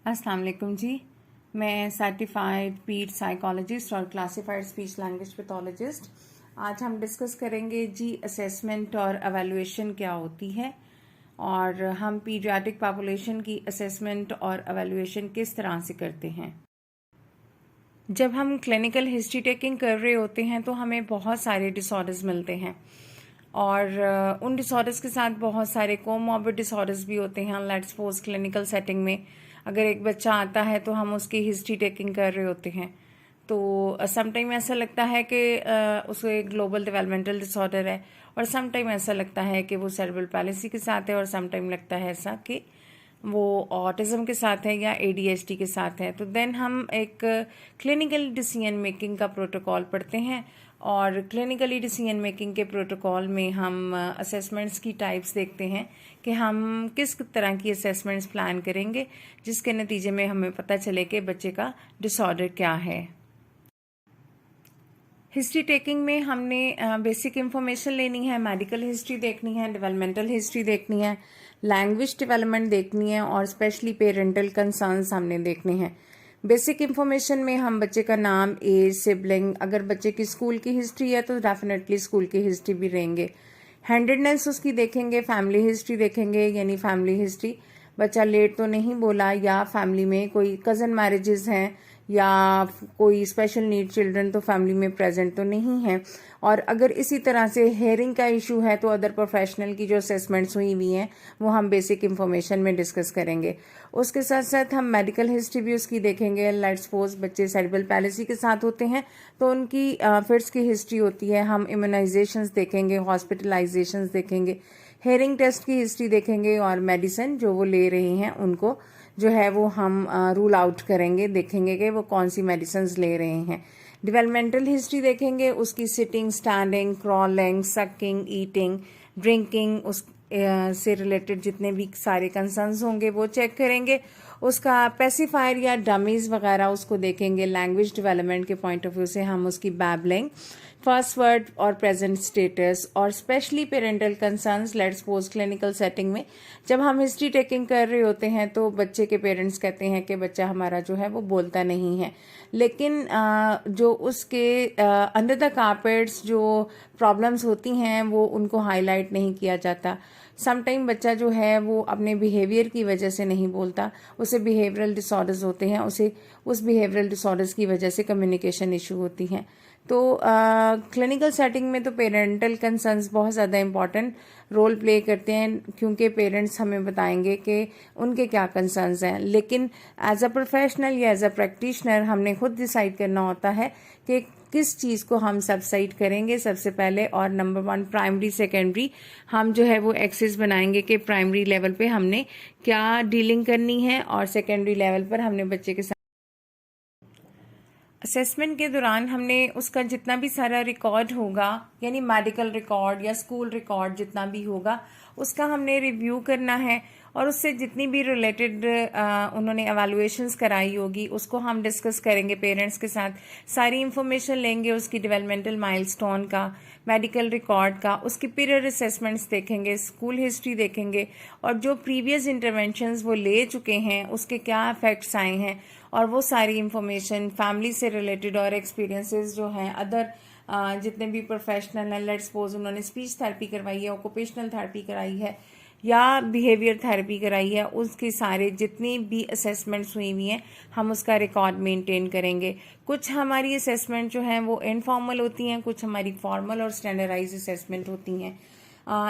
अस्सलाम वालेकुम जी। मैं सर्टिफाइड पीड साइकोलॉजिस्ट और क्लासिफाइड स्पीच लैंग्वेज पैथोलॉजिस्ट। आज हम डिस्कस करेंगे जी असेसमेंट और एवेलुएशन क्या होती है और हम पीडियाट्रिक पॉपुलेशन की असेसमेंट और एवेलुएशन किस तरह से करते हैं। जब हम क्लिनिकल हिस्ट्री टेकिंग कर रहे होते हैं तो हमें बहुत सारे डिसऑर्डर्स मिलते हैं और उन डिसऑर्डर्स के साथ बहुत सारे कोमॉर्बिड डिसऑर्डर्स भी होते हैं। लेट्स सपोज क्लिनिकल सेटिंग में अगर एक बच्चा आता है तो हम उसकी हिस्ट्री टेकिंग कर रहे होते हैं तो समटाइम ऐसा लगता है कि उसे ग्लोबल डेवलपमेंटल डिसऑर्डर है और समटाइम ऐसा लगता है कि वो सेरेब्रल पैलिसी के साथ है और समटाइम लगता है ऐसा कि वो ऑटिज्म के साथ है या ADHD के साथ है। तो देन हम एक क्लिनिकल डिसीजन मेकिंग का प्रोटोकॉल पढ़ते हैं और क्लिनिकली डिसीजन मेकिंग के प्रोटोकॉल में हम असेसमेंट्स की टाइप्स देखते हैं कि हम किस तरह की असेसमेंट्स प्लान करेंगे जिसके नतीजे में हमें पता चले कि बच्चे का डिसऑर्डर क्या है। हिस्ट्री टेकिंग में हमने बेसिक इंफॉर्मेशन लेनी है, मेडिकल हिस्ट्री देखनी है, डेवलपमेंटल हिस्ट्री देखनी है, लैंग्वेज डेवलपमेंट देखनी है और स्पेशली पेरेंटल कंसर्न्स हमने देखने हैं। बेसिक इंफॉर्मेशन में हम बच्चे का नाम, एज, सिबलिंग, अगर बच्चे की स्कूल की हिस्ट्री है तो डेफिनेटली स्कूल की हिस्ट्री भी रहेंगे। हैंडेडनेस उसकी देखेंगे, फैमिली हिस्ट्री देखेंगे, यानी फैमिली हिस्ट्री बच्चा लेट तो नहीं बोला या फैमिली में कोई कज़न मैरिजेस हैं या कोई स्पेशल नीड चिल्ड्रन तो फैमिली में प्रेजेंट तो नहीं है। और अगर इसी तरह से हेयरिंग का इशू है तो अदर प्रोफेशनल की जो असेसमेंट्स हुई हुई हैं वो हम बेसिक इंफॉर्मेशन में डिस्कस करेंगे। उसके साथ साथ हम मेडिकल हिस्ट्री भी उसकी देखेंगे। लेट्स सपोज बच्चे सेरेब्रल पैलिसी के साथ होते हैं तो उनकी फिट्स की हिस्ट्री होती है, हम इम्यूनाइजेशंस देखेंगे, हॉस्पिटलाइजेशंस देखेंगे, हेयरिंग टेस्ट की हिस्ट्री देखेंगे और मेडिसिन जो वो ले रहे हैं उनको जो है वो हम रूल आउट करेंगे, देखेंगे कि वो कौन सी मेडिसिन ले रहे हैं। डेवलपमेंटल हिस्ट्री देखेंगे, उसकी sitting, standing, crawling, sucking, eating, drinking, उस से रिलेटेड जितने भी सारे कंसर्न्स होंगे वो चेक करेंगे। उसका पेसिफायर या डमीज वगैरह उसको देखेंगे। लैंग्वेज डेवलपमेंट के पॉइंट ऑफ व्यू से हम उसकी बैबलिंग, फर्स्ट वर्ड और प्रेजेंट स्टेटस और specially parental concerns. Let's suppose clinical setting में जब हम हिस्ट्री टेकिंग कर रहे होते हैं तो बच्चे के पेरेंट्स कहते हैं कि बच्चा हमारा जो है वो बोलता नहीं है, लेकिन जो उसके अंडर द कारपेट्स जो प्रॉब्लम्स होती हैं वो उनको हाईलाइट नहीं किया जाता। समटाइम बच्चा जो है वो अपने बिहेवियर की वजह से नहीं बोलता, उसे बिहेवियरल डिसऑर्डर्स होते हैं, उसे उस बिहेवियरल डिसऑर्डर्स की वजह से कम्युनिकेशन इशू होती हैं। तो क्लिनिकल सेटिंग में तो पेरेंटल कंसर्न्स बहुत ज़्यादा इम्पॉर्टेंट रोल प्ले करते हैं क्योंकि पेरेंट्स हमें बताएंगे कि उनके क्या कंसर्न्स हैं। लेकिन एज अ प्रोफेशनल या एज अ प्रैक्टिशनर हमने खुद डिसाइड करना होता है कि किस चीज़ को हम सबसाइड करेंगे सबसे पहले। और नंबर 1 प्राइमरी सेकेंडरी हम जो है वो एक्सेस बनाएंगे कि प्राइमरी लेवल पे हमने क्या डीलिंग करनी है और सेकेंडरी लेवल पर हमने बच्चे के साथ असेसमेंट के दौरान हमने उसका जितना भी सारा रिकॉर्ड होगा, यानी मेडिकल रिकॉर्ड या स्कूल रिकॉर्ड जितना भी होगा उसका हमने रिव्यू करना है और उससे जितनी भी रिलेटेड उन्होंने एवेलुएशंस कराई होगी उसको हम डिस्कस करेंगे पेरेंट्स के साथ। सारी इंफॉर्मेशन लेंगे उसकी डेवलपमेंटल माइलस्टोन का, मेडिकल रिकॉर्ड का, उसकी पीरियड असेसमेंट्स देखेंगे, स्कूल हिस्ट्री देखेंगे और जो प्रीवियस इंटरवेंशंस वो ले चुके हैं उसके क्या इफेक्ट्स आए हैं और वो सारी इंफॉर्मेशन फैमिली से रिलेटेड और एक्सपीरियंसेस जो हैं अदर जितने भी प्रोफेशनल हैं। लेट्स सपोज उन्होंने स्पीच थेरेपी करवाई है, ऑक्यूपेशनल थेरेपी कराई है या बिहेवियर थेरेपी कराई है, उसके सारे जितनी भी असेसमेंट्स हुई हुई हैं हम उसका रिकॉर्ड मेंटेन करेंगे। कुछ हमारी असेसमेंट जो हैं वो इनफॉर्मल होती हैं, कुछ हमारी फॉर्मल और स्टैंडर्डाइज असेसमेंट होती हैं।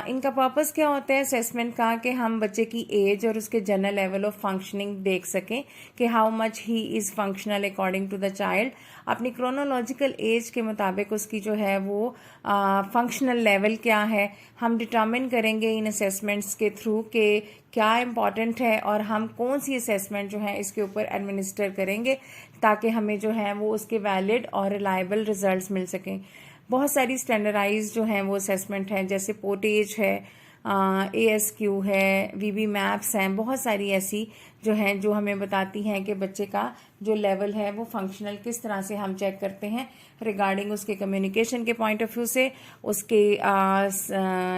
इनका पर्पस क्या होता है असेसमेंट का कि हम बच्चे की एज और उसके जनरल लेवल ऑफ फंक्शनिंग देख सकें कि how much he is functional according to the child. अपनी क्रोनोलॉजिकल एज के मुताबिक उसकी जो है वो फंक्शनल लेवल क्या है हम डिटर्मिन करेंगे इन असेसमेंट्स के थ्रू कि क्या इम्पॉर्टेंट है और हम कौन सी असेसमेंट जो है इसके ऊपर एडमिनिस्टर करेंगे ताकि हमें जो है वो उसके वैलिड और रिलायबल रिजल्ट्स मिल सकें। बहुत सारी स्टैंडर्डाइज जो हैं वो असेसमेंट हैं, जैसे पोटेज है, ASQ है, VB मैप्स हैं, बहुत सारी ऐसी जो हैं जो हमें बताती हैं कि बच्चे का जो लेवल है वो फंक्शनल किस तरह से हम चेक करते हैं रिगार्डिंग उसके कम्युनिकेशन के पॉइंट ऑफ व्यू से, उसके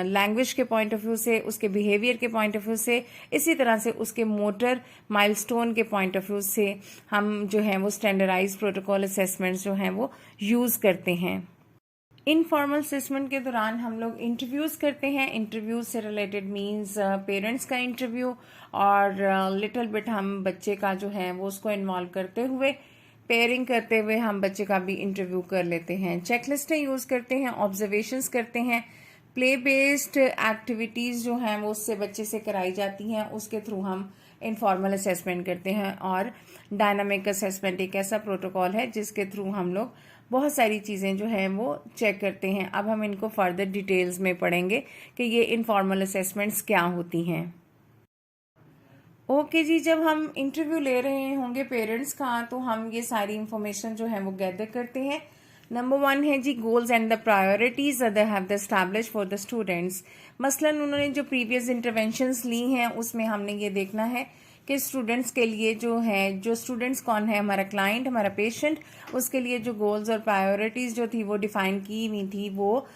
लैंग्वेज के पॉइंट ऑफ व्यू से, उसके बिहेवियर के पॉइंट ऑफ व्यू से, इसी तरह से उसके मोटर माइलस्टोन के पॉइंट ऑफ व्यू से हम जो है वो स्टैंडर्डाइज प्रोटोकॉल असेसमेंट्स जो हैं वो यूज़ करते हैं। इनफॉर्मल असेसमेंट के दौरान हम लोग इंटरव्यूज़ करते हैं। इंटरव्यूज से रिलेटेड मींस पेरेंट्स का इंटरव्यू और लिटिल बिट हम बच्चे का जो है वो उसको इन्वॉल्व करते हुए, पेयरिंग करते हुए हम बच्चे का भी इंटरव्यू कर लेते हैं। चेकलिस्टें यूज़ करते हैं, ऑब्जर्वेशंस करते हैं, प्ले बेस्ड एक्टिविटीज़ जो हैं वो उससे बच्चे से कराई जाती हैं, उसके थ्रू हम इनफॉर्मल असेसमेंट करते हैं। और डायनामिक असेसमेंट एक ऐसा प्रोटोकॉल है जिसके थ्रू हम लोग बहुत सारी चीज़ें जो हैं वो चेक करते हैं। अब हम इनको फर्दर डिटेल्स में पढ़ेंगे कि ये इनफॉर्मल असेसमेंट्स क्या होती हैं। ओके जी, जब हम इंटरव्यू ले रहे होंगे पेरेंट्स का तो हम ये सारी इंफॉर्मेशन जो है वो गैदर करते हैं। नंबर 1 है जी goals and the priorities they have establish for the students. मसलन उन्होंने जो प्रीवियस इंटरवेंशंस ली हैं उसमें हमने ये देखना है कि स्टूडेंट्स के लिए जो है, जो स्टूडेंट्स कौन है, हमारा क्लाइंट, हमारा पेशेंट, उसके लिए जो गोल्स और प्रायोरिटीज़ जो थी वो डिफाइन की हुई थी, वो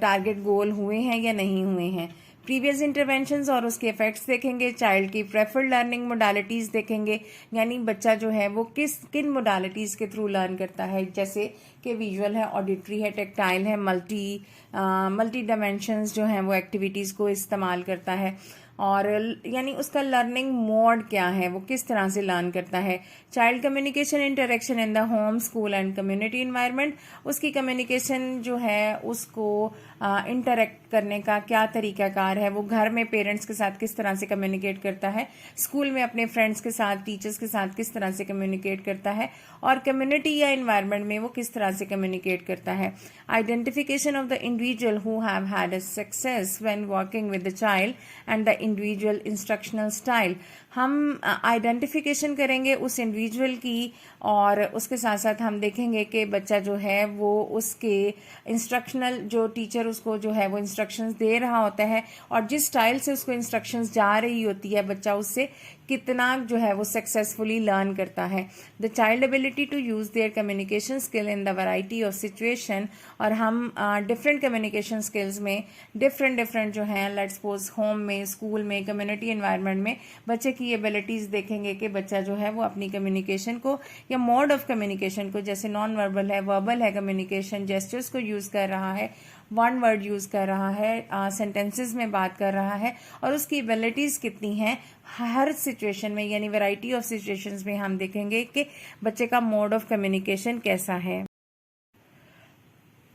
टारगेट गोल हुए हैं या नहीं हुए हैं। प्रीवियस इंटरवेंशंस और उसके इफेक्ट्स देखेंगे। चाइल्ड की प्रेफर्ड लर्निंग मोडालिटीज़ देखेंगे, यानी बच्चा जो है वो किन मोडालिटीज़ के थ्रू लर्न करता है, जैसे कि विजुअल है, ऑडिटरी है, टेक्टाइल है, मल्टी डायमेंशंस जो हैं वो एक्टिविटीज़ को इस्तेमाल करता है, और यानी उसका लर्निंग मोड क्या है, वो किस तरह से लर्न करता है। Child communication interaction in the home, school and community environment, उसकी कम्युनिकेशन जो है उसको इंटरेक्ट करने का क्या तरीकाकार है, वो घर में पेरेंट्स के साथ किस तरह से कम्युनिकेट करता है, स्कूल में अपने फ्रेंड्स के साथ, टीचर्स के साथ किस तरह से कम्युनिकेट करता है, और कम्युनिटी या इन्वायरमेंट में वो किस तरह से कम्युनिकेट करता है। Identification of the individual who have had a success when working with the child and the individual instructional style. हम आइडेंटिफिकेशन करेंगे उस इंडिविजुअल की, और उसके साथ साथ हम देखेंगे कि बच्चा जो है वो उसके इंस्ट्रक्शनल, जो टीचर उसको जो है वो इंस्ट्रक्शंस दे रहा होता है और जिस स्टाइल से उसको इंस्ट्रक्शंस जा रही होती है, बच्चा उससे कितना जो है वो सक्सेसफुली लर्न करता है। The child ability to use their communication skill in the variety of situation, और हम डिफरेंट कम्युनिकेशन स्किल्स में डिफरेंट जो हैं, लेट्स सपोज होम में, स्कूल में, कम्युनिटी एनवायरनमेंट में बच्चे की एबिलिटीज़ देखेंगे कि बच्चा जो है वो अपनी कम्युनिकेशन को या मोड ऑफ कम्युनिकेशन को, जैसे नॉन वर्बल है, वर्बल है कम्युनिकेशन, जेस्चर्स को यूज़ कर रहा है, वन वर्ड यूज़ कर रहा है, सेंटेंसेस में बात कर रहा है, और उसकी एबिलिटीज़ कितनी हैं हर सिचुएशन में, यानी वैरायटी ऑफ सिचुएशंस में हम देखेंगे कि बच्चे का मोड ऑफ कम्युनिकेशन कैसा है।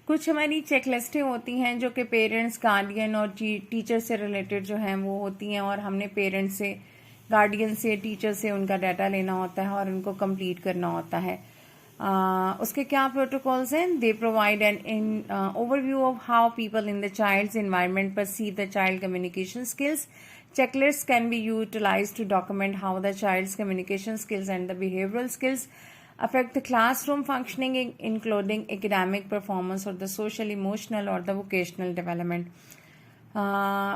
कुछ हमारी चेकलिस्टें होती हैं जो कि पेरेंट्स, गार्डियन और टीचर से रिलेटेड जो हैं वो होती हैं, और हमने पेरेंट्स से, गार्डियन से, टीचर से उनका डाटा लेना होता है और उनको कंप्लीट करना होता है। उसके क्या प्रोटोकॉल्स हैं? They provide an overview of how people in the child's environment perceive the child communication skills. Checklists can be utilized to document how the child's communication skills and the behavioral skills affect the classroom functioning, including academic performance or the social, emotional or the vocational development.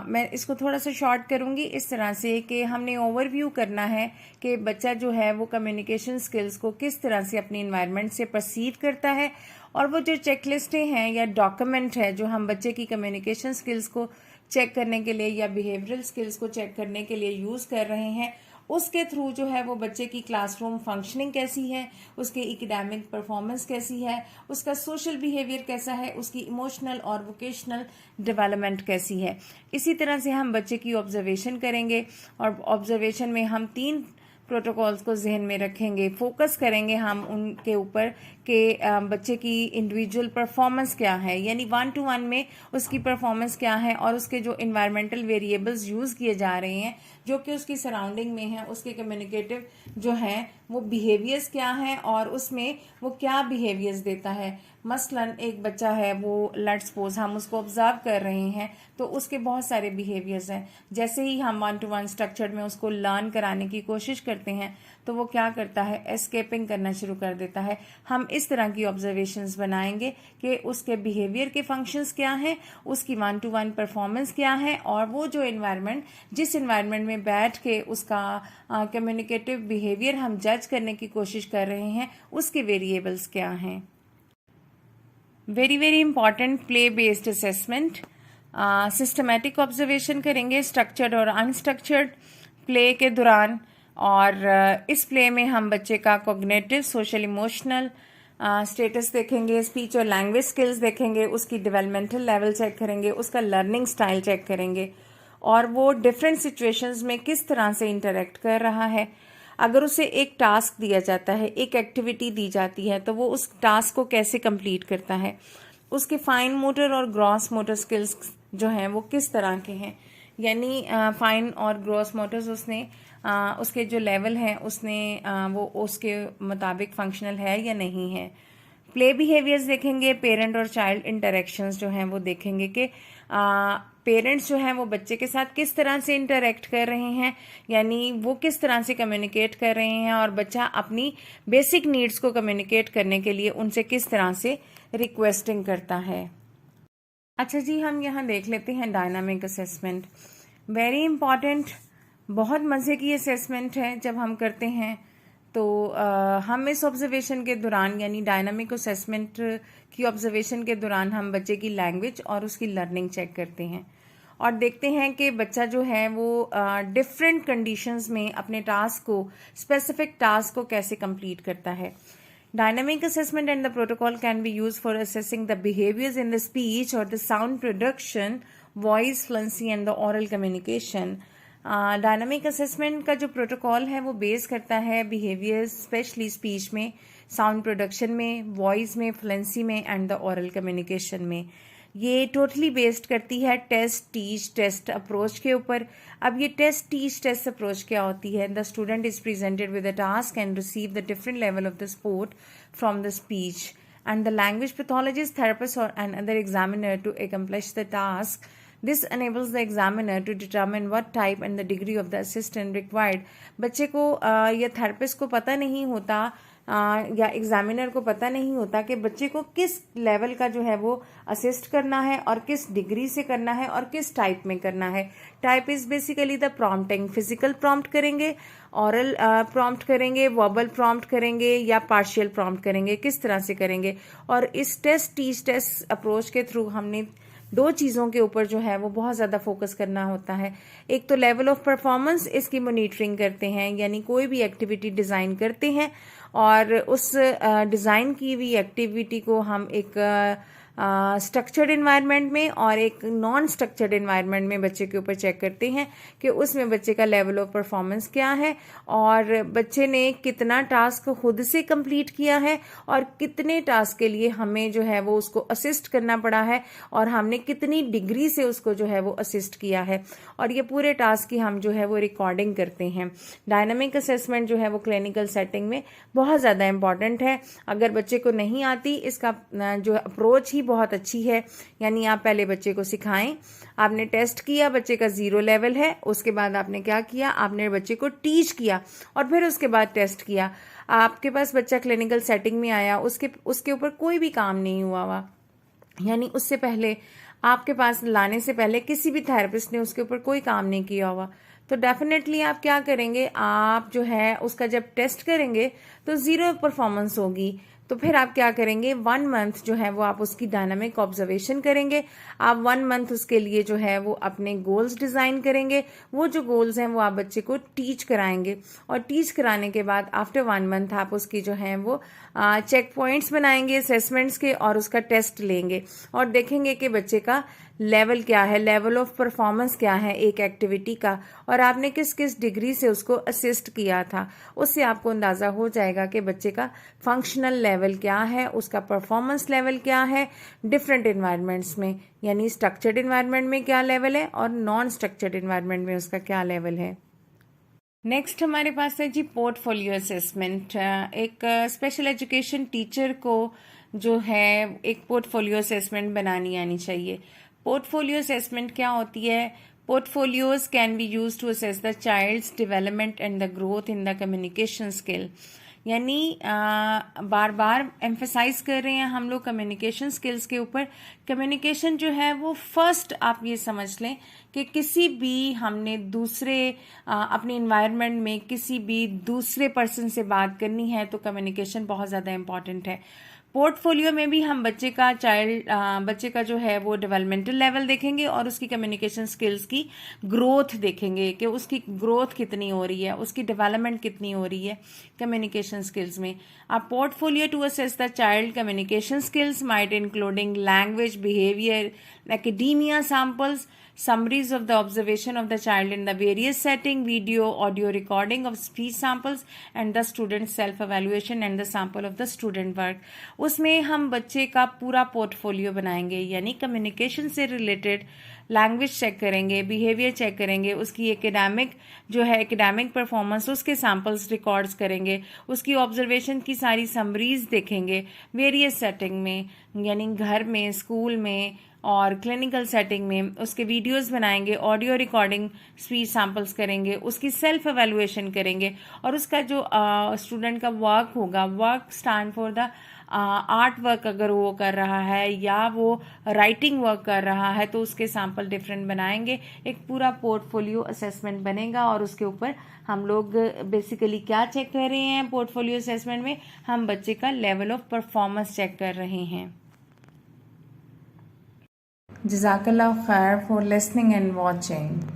मैं इसको थोड़ा सा short करूँगी इस तरह से कि हमने ओवरव्यू करना है कि बच्चा जो है वो कम्युनिकेशन स्किल्स को किस तरह से अपनी इन्वायरमेंट से परसीव करता है, और वो जो चेकलिस्टें हैं या डॉक्यूमेंट है जो हम बच्चे की कम्युनिकेशन स्किल्स को चेक करने के लिए या बिहेवियरल स्किल्स को चेक करने के लिए यूज़ कर रहे हैं, उसके थ्रू जो है वो बच्चे की क्लासरूम फंक्शनिंग कैसी है, उसकी एकेडमिक परफॉर्मेंस कैसी है, उसका सोशल बिहेवियर कैसा है, उसकी इमोशनल और वोकेशनल डेवलपमेंट कैसी है। इसी तरह से हम बच्चे की ऑब्जर्वेशन करेंगे, और ऑब्जर्वेशन में हम 3 प्रोटोकॉल्स को जहन में रखेंगे, फोकस करेंगे हम उनके ऊपर कि बच्चे की इंडिविजुअल परफॉर्मेंस क्या है, यानी 1-to-1 में उसकी परफॉर्मेंस क्या है, और उसके जो इन्वायरमेंटल वेरिएबल्स यूज़ किए जा रहे हैं जो कि उसकी सराउंडिंग में हैं, उसके कम्युनिकेटिव जो हैं वो बिहेवियर्स क्या हैं और उसमें वो क्या बिहेवियर्स देता है। मसलन एक बच्चा है, वो लेट्स सपोज हम उसको ऑब्जर्व कर रहे हैं, तो उसके बहुत सारे बिहेवियर्स हैं। जैसे ही हम 1-to-1 स्ट्रक्चर में उसको लर्न कराने की कोशिश करते हैं तो वो क्या करता है, एस्केपिंग करना शुरू कर देता है। हम इस तरह की ऑब्जर्वेशंस बनाएंगे कि उसके बिहेवियर के फंक्शंस क्या हैं, उसकी 1-to-1 परफॉर्मेंस क्या है, और वो जो एनवायरनमेंट, जिस एनवायरनमेंट में बैठ के उसका कम्युनिकेटिव बिहेवियर हम जज करने की कोशिश कर रहे हैं, उसके वेरिएबल्स क्या हैं। Very very important, play based assessment. Systematic observation करेंगे स्ट्रक्चर्ड और अनस्ट्रक्चर्ड प्ले के दौरान, और इस प्ले में हम बच्चे का कॉग्निटिव, सोशल, इमोशनल स्टेटस देखेंगे, स्पीच और लैंग्वेज स्किल्स देखेंगे, उसकी डेवलपमेंटल लेवल चेक करेंगे, उसका लर्निंग स्टाइल चेक करेंगे, और वो डिफरेंट सिचुएशंस में किस तरह से इंटरेक्ट कर रहा है। अगर उसे एक टास्क दिया जाता है, एक एक्टिविटी दी जाती है, तो वो उस टास्क को कैसे कंप्लीट करता है, उसके फाइन मोटर और ग्रॉस मोटर स्किल्स जो हैं वो किस तरह के हैं, यानी फाइन और ग्रॉस मोटर्स उसने उसके जो लेवल हैं उसने वो उसके मुताबिक फंक्शनल है या नहीं है। प्ले बिहेवियर्स देखेंगे, पेरेंट और चाइल्ड इंटरेक्शंस जो हैं वो देखेंगे कि पेरेंट्स जो हैं वो बच्चे के साथ किस तरह से इंटरेक्ट कर रहे हैं, यानी वो किस तरह से कम्युनिकेट कर रहे हैं, और बच्चा अपनी बेसिक नीड्स को कम्युनिकेट करने के लिए उनसे किस तरह से रिक्वेस्टिंग करता है। अच्छा जी, हम यहाँ देख लेते हैं डायनामिक असेसमेंट। वेरी इंपॉर्टेंट, बहुत मज़े की असेसमेंट है। जब हम करते हैं तो हम इस ऑब्जर्वेशन के दौरान, यानी डायनामिक असेसमेंट की ऑब्जर्वेशन के दौरान, हम बच्चे की लैंग्वेज और उसकी लर्निंग चेक करते हैं और देखते हैं कि बच्चा जो है वो डिफरेंट कंडीशंस में अपने टास्क को, स्पेसिफिक टास्क को कैसे कंप्लीट करता है। Dynamic assessment and the protocol can be used for assessing the behaviors in the speech or the sound production, voice fluency and the oral communication. Dynamic assessment का जो protocol है वो base करता है बिहेवियर्स, स्पेशली स्पीच में, sound production में, voice में, fluency में एंड द ओरल कम्युनिकेशन में। ये टोटली बेस्ड करती है टेस्ट टीच टेस्ट अप्रोच के ऊपर। अब ये टेस्ट टीच टेस्ट अप्रोच क्या होती है? The student is presented with a task and receive the different level of the support from the speech and the language pathologist, therapist और an other examiner to accomplish the task. This enables the examiner to determine what type and the degree of the assistance required. बच्चे को या therapist को पता नहीं होता या examiner को पता नहीं होता कि बच्चे को किस लेवल का जो है वो असिस्ट करना है और किस डिग्री से करना है और किस टाइप में करना है। Type is basically the prompting. Physical prompt करेंगे, ऑरल प्रॉम्प्ट करेंगे, वर्बल प्रॉम्प्ट करेंगे या पार्शियल प्रॉम्प्ट करेंगे, किस तरह से करेंगे। और इस टेस्ट टीच टेस्ट अप्रोच के थ्रू हमने दो चीज़ों के ऊपर जो है वो बहुत ज़्यादा फोकस करना होता है। एक तो लेवल ऑफ परफॉर्मेंस, इसकी मॉनिटरिंग करते हैं, यानी कोई भी एक्टिविटी डिज़ाइन करते हैं और उस डिज़ाइन की हुई एक्टिविटी को हम एक स्ट्रक्चर्ड इन्वायरमेंट में और एक नॉन स्ट्रक्चर्ड इन्वायरमेंट में बच्चे के ऊपर चेक करते हैं कि उसमें बच्चे का लेवल ऑफ परफॉर्मेंस क्या है और बच्चे ने कितना टास्क खुद से कंप्लीट किया है और कितने टास्क के लिए हमें जो है वो उसको असिस्ट करना पड़ा है और हमने कितनी डिग्री से उसको जो है वो असिस्ट किया है। और ये पूरे टास्क की हम जो है वो रिकॉर्डिंग करते हैं। डायनामिक असेसमेंट जो है वो क्लिनिकल सेटिंग में बहुत ज़्यादा इंपॉर्टेंट है। अगर बच्चे को नहीं आती, इसका जो अप्रोच ही बहुत अच्छी है, यानी आप पहले बच्चे को सिखाएं। आपने टेस्ट किया, बच्चे का 0 लेवल है, उसके बाद आपने क्या किया, आपने बच्चे को टीच किया और फिर उसके बाद टेस्ट किया। आपके पास बच्चा क्लिनिकल सेटिंग में आया, उसके ऊपर कोई भी काम नहीं हुआ, यानी उससे पहले आपके पास लाने से पहले किसी भी थेरेपिस्ट ने उसके ऊपर कोई काम नहीं किया हुआ, तो डेफिनेटली आप क्या करेंगे, आप जो है उसका जब टेस्ट करेंगे तो 0 परफॉर्मेंस होगी। तो फिर आप क्या करेंगे, 1 मंथ जो है वो आप उसकी डायनामिक ऑब्जर्वेशन करेंगे। आप 1 मंथ उसके लिए जो है वो अपने गोल्स डिज़ाइन करेंगे। वो जो गोल्स हैं वो आप बच्चे को टीच कराएंगे और टीच कराने के बाद आफ्टर 1 मंथ आप उसकी जो है वो चेक पॉइंट्स बनाएंगे असेसमेंट्स के और उसका टेस्ट लेंगे और देखेंगे कि बच्चे का लेवल क्या है, लेवल ऑफ परफॉर्मेंस क्या है एक एक्टिविटी का, और आपने किस किस डिग्री से उसको असिस्ट किया था। उससे आपको अंदाज़ा हो जाएगा कि बच्चे का फंक्शनल लेवल क्या है, उसका परफॉर्मेंस लेवल क्या है डिफरेंट इन्वायरमेंट्स में, यानी स्ट्रक्चर्ड इन्वायरमेंट में क्या लेवल है और नॉन स्ट्रक्चर्ड इन्वायरमेंट में उसका क्या लेवल है। नेक्स्ट हमारे पास है जी पोर्टफोलियो असेसमेंट। एक स्पेशल एजुकेशन टीचर को जो है एक पोर्टफोलियो असेसमेंट बनानी आनी चाहिए। पोर्टफोलियो असेसमेंट क्या होती है? Portfolios can be use to assess the child's development and the growth in the communication skill. यानी बार बार एम्फेसाइज कर रहे हैं हम लोग कम्युनिकेशन स्किल्स के ऊपर। कम्युनिकेशन जो है वो फर्स्ट आप ये समझ लें कि किसी भी हमने दूसरे अपने इन्वायरमेंट में किसी भी दूसरे पर्सन से बात करनी है तो कम्युनिकेशन बहुत ज़्यादा इम्पॉर्टेंट है। पोर्टफोलियो में भी हम बच्चे का जो है वो डेवलपमेंटल लेवल देखेंगे और उसकी कम्युनिकेशन स्किल्स की ग्रोथ देखेंगे कि उसकी ग्रोथ कितनी हो रही है, उसकी डेवलपमेंट कितनी हो रही है कम्युनिकेशन स्किल्स में। A portfolio to assess the child communication skills might including language, behavior, academia samples, summaries of the observation of the child in the various setting, video, audio recording of speech samples, and the student self-evaluation and the sample of the student work। उसमें हम बच्चे का पूरा portfolio बनाएंगे, यानी communication से related language check करेंगे, behaviour check करेंगे, उसकी एकेडमिक परफॉर्मेंस, उसके सैम्पल्स रिकॉर्ड्स करेंगे, उसकी ऑब्जर्वेशन की सारी समरीज देखेंगे वेरियस सेटिंग में, यानी घर में, स्कूल में और क्लिनिकल सेटिंग में। उसके वीडियोस बनाएंगे, ऑडियो रिकॉर्डिंग, स्पीच सैम्पल्स करेंगे, उसकी सेल्फ एवेल्युएशन करेंगे और उसका जो स्टूडेंट का वर्क होगा, work stand for the art work अगर वो कर रहा है या वो राइटिंग वर्क कर रहा है तो उसके सैंपल डिफरेंट बनाएंगे। एक पूरा पोर्टफोलियो असेसमेंट बनेगा और उसके ऊपर हम लोग बेसिकली क्या चेक कर रहे हैं पोर्टफोलियो असेसमेंट में? हम बच्चे का लेवल ऑफ परफॉर्मेंस चेक कर रहे हैं। जज़ाकल्लाह खैर फॉर लिसनिंग एंड वॉचिंग।